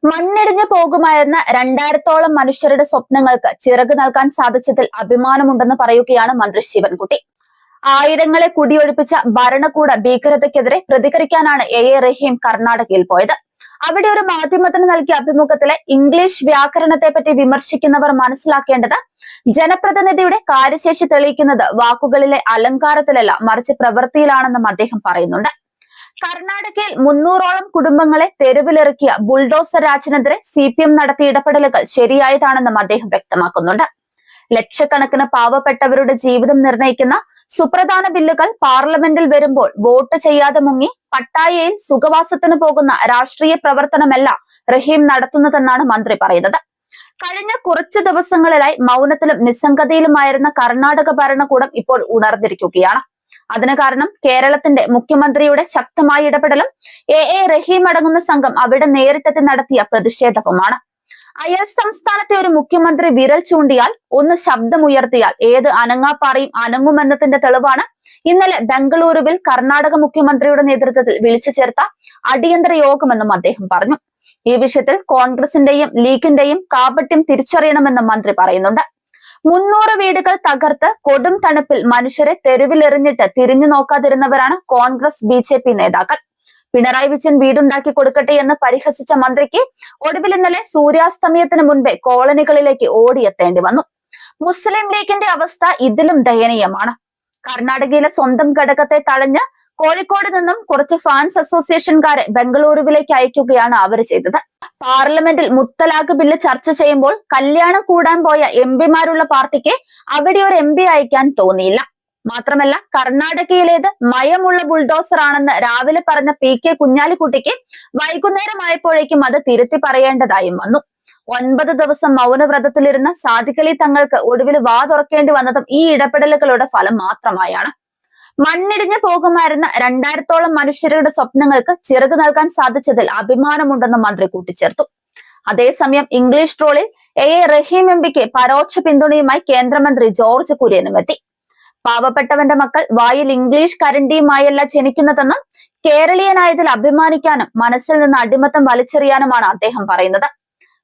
മണ്ണിടിഞ്ഞു പോകുമായിരുന്ന 2000-ഓളം മനുഷ്യരുടെ സ്വപ്നങ്ങൾക്ക് ചിറക് നൽകാൻ സാധിച്ചതിൽ അഭിമാനമുണ്ടെന്ന് പറയുകയാണ് മന്ത്രി ശിവൻകുട്ടി. ആയിരങ്ങളെ കുടിയൊഴിപ്പിച്ച ഭരണകൂട ഭീകരതയ്ക്കെതിരെ പ്രതികരിക്കാനാണ് എ റഹീം കർണാടകയിൽ പോയത്. അവിടെ ഒരു മാധ്യമത്തിന് നൽകിയ അഭിമുഖത്തിലെ ഇംഗ്ലീഷ് വ്യാകരണത്തെപ്പറ്റി വിമർശിക്കുന്നവർ മനസ്സിലാക്കേണ്ടത് ജനപ്രതിനിധിയുടെ കാര്യശേഷി തെളിയിക്കുന്നത് വാക്കുകളിലെ അലങ്കാരത്തിലല്ല, മറിച്ച് പ്രവൃത്തിയിലാണെന്നും അദ്ദേഹം പറയുന്നുണ്ട്. കർണാടകയിൽ 300-ഓളം കുടുംബങ്ങളെ തെരുവിലിറക്കിയ ബുൾഡോസർ രാജിനെതിരെ CPM നടത്തിയ ഇടപെടലുകൾ ശരിയായതാണെന്നും അദ്ദേഹം വ്യക്തമാക്കുന്നുണ്ട്. ലക്ഷക്കണക്കിന് പാവപ്പെട്ടവരുടെ ജീവിതം നിർണ്ണയിക്കുന്ന സുപ്രധാന ബില്ലുകൾ പാർലമെന്റിൽ വരുമ്പോൾ വോട്ട് ചെയ്യാതെ മുങ്ങി പട്ടായയിൽ സുഖവാസത്തിന് പോകുന്ന രാഷ്ട്രീയ പ്രവർത്തനമല്ല റഹീം നടത്തുന്നതെന്നാണ് മന്ത്രി പറയുന്നത്. കഴിഞ്ഞ കുറച്ചു ദിവസങ്ങളിലായി മൗനത്തിലും നിസ്സംഗതയിലുമായിരുന്ന കർണാടക ഭരണകൂടം ഇപ്പോൾ ഉണർന്നിരിക്കുകയാണ്. അതിന് കാരണം കേരളത്തിന്റെ മുഖ്യമന്ത്രിയുടെ ശക്തമായ ഇടപെടലും എ റഹീം അടങ്ങുന്ന സംഘം അവിടെ നേരിട്ടെത്തി നടത്തിയ പ്രതിഷേധവുമാണ്. അയൽ സംസ്ഥാനത്തെ ഒരു മുഖ്യമന്ത്രി വിരൽ ചൂണ്ടിയാൽ, ഒന്ന് ശബ്ദമുയർത്തിയാൽ ഏത് അനങ്ങാപ്പാറയും അനങ്ങുമെന്നതിന്റെ തെളിവാണ് ഇന്നലെ ബംഗളൂരുവിൽ കർണാടക മുഖ്യമന്ത്രിയുടെ നേതൃത്വത്തിൽ വിളിച്ചു ചേർത്ത അടിയന്തര യോഗമെന്നും അദ്ദേഹം പറഞ്ഞു. ഈ വിഷയത്തിൽ കോൺഗ്രസിന്റെയും ലീഗിന്റെയും കാപട്യം തിരിച്ചറിയണമെന്നും മന്ത്രി പറയുന്നുണ്ട്. 300 വീടുകൾ തകർത്ത് കൊടും തണുപ്പിൽ മനുഷ്യരെ തെരുവിലെറിഞ്ഞിട്ട് തിരിഞ്ഞു നോക്കാതിരുന്നവരാണ് കോൺഗ്രസ് BJP നേതാക്കൾ. പിണറായി വിജയൻ വീടുണ്ടാക്കി കൊടുക്കട്ടെ എന്ന് പരിഹസിച്ച മന്ത്രിക്ക് ഒടുവിൽ ഇന്നലെ സൂര്യാസ്തമയത്തിന് മുൻപേ കോളനികളിലേക്ക് ഓടിയെത്തേണ്ടി വന്നു. മുസ്ലിം ലീഗിന്റെ അവസ്ഥ ഇതിലും ദയനീയമാണ്. കർണാടകയിലെ സ്വന്തം ഘടകത്തെ തഴഞ്ഞ് കോഴിക്കോട് നിന്നും കുറച്ച് ഫാൻസ് അസോസിയേഷൻകാരെ ബംഗളൂരുവിലേക്ക് അയക്കുകയാണ് അവർ ചെയ്തത്. പാർലമെന്റിൽ മുത്തലാഖ് ബില്ല് ചർച്ച ചെയ്യുമ്പോൾ കല്യാണം കൂടാൻ പോയ MPമാരുള്ള പാർട്ടിക്ക് അവിടെ ഒരു MP അയക്കാൻ തോന്നിയില്ല. മാത്രമല്ല, കർണാടകയിലേത് മയമുള്ള ബുൾഡോസർ ആണെന്ന് രാവിലെ പറഞ്ഞ PK കുഞ്ഞാലിക്കുട്ടിക്ക് വൈകുന്നേരമായപ്പോഴേക്കും അത് തിരുത്തി പറയേണ്ടതായും വന്നു. 9 ദിവസം മൗനവ്രതത്തിലിരുന്ന സാദിഖലി തങ്ങൾക്ക് ഒടുവിൽ വാ തുറക്കേണ്ടി വന്നതും ഈ ഇടപെടലുകളുടെ ഫലം മാത്രമായാണ്. മണ്ണിടിഞ്ഞു പോകുമായിരുന്ന 2000-ഓളം മനുഷ്യരുടെ സ്വപ്നങ്ങൾക്ക് ചിറക് നൽകാൻ സാധിച്ചതിൽ അഭിമാനമുണ്ടെന്ന് മന്ത്രി കൂട്ടിച്ചേർത്തു. അതേസമയം ഇംഗ്ലീഷ് ട്രോളിൽ എ റഹീം MPക്ക് പരോക്ഷ പിന്തുണയുമായി കേന്ദ്രമന്ത്രി ജോർജ് കുര്യനും എത്തി. പാവപ്പെട്ടവന്റെ മക്കൾ വായിൽ ഇംഗ്ലീഷ് കരണ്ടിയുമായല്ല ജനിക്കുന്നതെന്നും കേരളീയനായതിൽ അഭിമാനിക്കാനും മനസ്സിൽ നിന്ന് അടിമത്തം വലിച്ചെറിയാനുമാണ് അദ്ദേഹം പറയുന്നത്.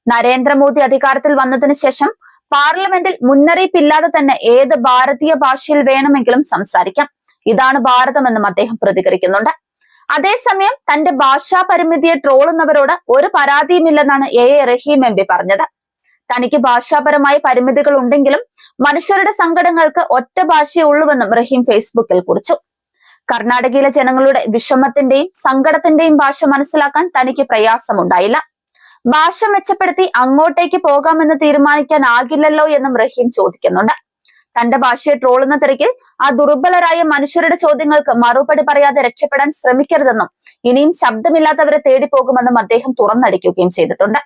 നരേന്ദ്രമോദി അധികാരത്തിൽ വന്നതിന് ശേഷം പാർലമെന്റിൽ മുന്നറിയിപ്പില്ലാതെ തന്നെ ഏത് ഭാരതീയ ഭാഷയിൽ വേണമെങ്കിലും സംസാരിക്കാം, ഇതാണ് ഭാരതമെന്നും അദ്ദേഹം പ്രതികരിക്കുന്നുണ്ട്. അതേസമയം തന്റെ ഭാഷാ പരിമിതിയെ ട്രോളുന്നവരോട് ഒരു പരാതിയുമില്ലെന്നാണ് എ റഹീം MP പറഞ്ഞത്. തനിക്ക് ഭാഷാപരമായ പരിമിതികൾ ഉണ്ടെങ്കിലും മനുഷ്യരുടെ സങ്കടങ്ങൾക്ക് ഒറ്റ ഭാഷയേ ഉള്ളൂവെന്നും റഹീം ഫേസ്ബുക്കിൽ കുറിച്ചു. കർണാടകയിലെ ജനങ്ങളുടെ വിഷമത്തിന്റെയും സങ്കടത്തിന്റെയും ഭാഷ മനസ്സിലാക്കാൻ തനിക്ക് പ്രയാസമുണ്ടായില്ല. ഭാഷ മെച്ചപ്പെടുത്തി അങ്ങോട്ടേക്ക് പോകാമെന്ന് തീരുമാനിക്കാനാകില്ലല്ലോ എന്നും റഹീം ചോദിക്കുന്നുണ്ട്. തന്റെ ഭാഷയെ ട്രോളുന്ന തിരക്കിൽ ആ ദുർബലരായ മനുഷ്യരുടെ ചോദ്യങ്ങൾക്ക് മറുപടി പറയാതെ രക്ഷപ്പെടാൻ ശ്രമിക്കരുതെന്നും ഇനിയും ശബ്ദമില്ലാത്തവരെ തേടി പോകുമെന്നും അദ്ദേഹം തുറന്നടിക്കുകയും ചെയ്തിട്ടുണ്ട്.